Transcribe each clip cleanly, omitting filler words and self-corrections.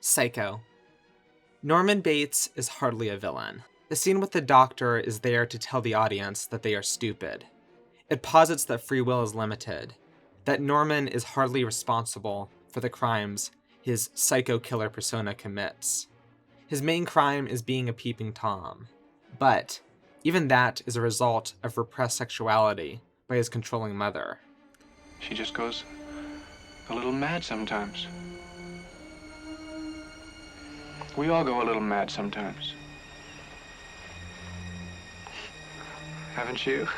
Psycho. Norman Bates is hardly a villain. The scene with the doctor is there to tell the audience that they are stupid. It posits that free will is limited, that Norman is hardly responsible for the crimes his psycho killer persona commits. His main crime is being a peeping Tom, but even that is a result of repressed sexuality by his controlling mother. She just goes a little mad sometimes. We all go a little mad sometimes. Haven't you?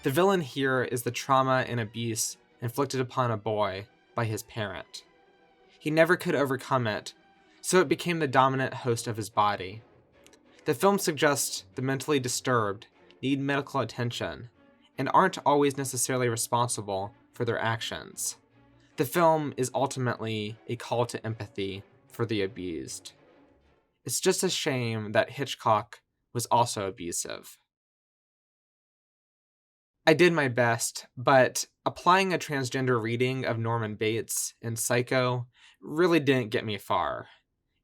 The villain here is the trauma and abuse inflicted upon a boy by his parent. He never could overcome it, so it became the dominant host of his body. The film suggests the mentally disturbed need medical attention and aren't always necessarily responsible for their actions. The film is ultimately a call to empathy for the abused. It's just a shame that Hitchcock was also abusive. I did my best, but applying a transgender reading of Norman Bates in Psycho really didn't get me far.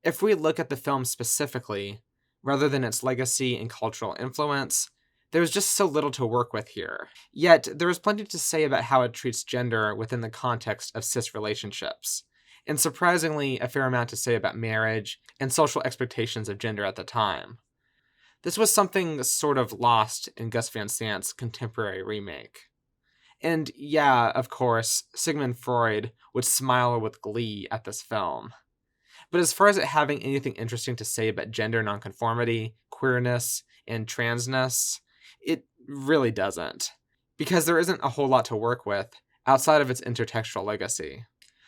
If we look at the film specifically, rather than its legacy and cultural influence, there's just so little to work with here. Yet, there is plenty to say about how it treats gender within the context of cis relationships, and surprisingly, a fair amount to say about marriage and social expectations of gender at the time. This was something sort of lost in Gus Van Sant's contemporary remake. And yeah, of course, Sigmund Freud would smile with glee at this film. But as far as it having anything interesting to say about gender nonconformity, queerness, and transness, it really doesn't, because there isn't a whole lot to work with outside of its intertextual legacy.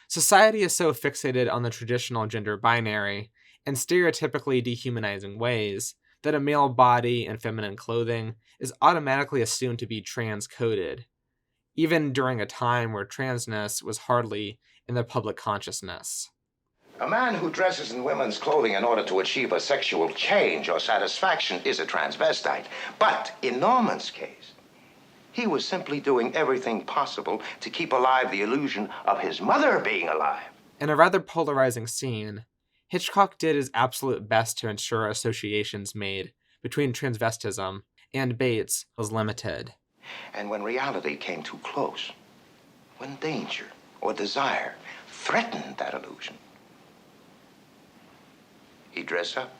Society is so fixated on the traditional gender binary and stereotypically dehumanizing ways that a male body and feminine clothing is automatically assumed to be trans-coded, even during a time where transness was hardly in the public consciousness. A man who dresses in women's clothing in order to achieve a sexual change or satisfaction is a transvestite. But in Norman's case, he was simply doing everything possible to keep alive the illusion of his mother being alive. In a rather polarizing scene, Hitchcock did his absolute best to ensure associations made between transvestism and Bates was limited. And when reality came too close, when danger or desire threatened that illusion, he'd dress up.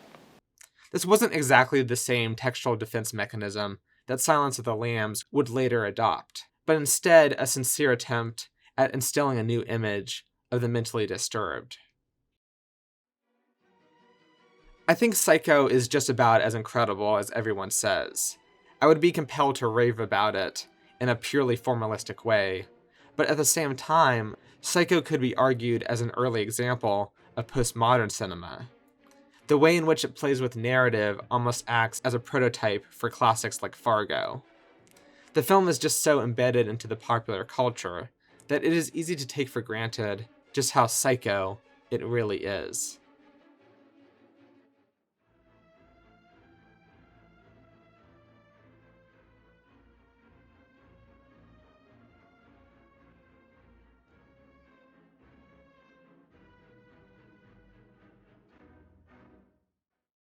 This wasn't exactly the same textual defense mechanism that Silence of the Lambs would later adopt, but instead a sincere attempt at instilling a new image of the mentally disturbed. I think Psycho is just about as incredible as everyone says. I would be compelled to rave about it in a purely formalistic way, but at the same time, Psycho could be argued as an early example of postmodern cinema. The way in which it plays with narrative almost acts as a prototype for classics like FARGO. The film is just so embedded into the popular culture that it is easy to take for granted just how psycho it really is.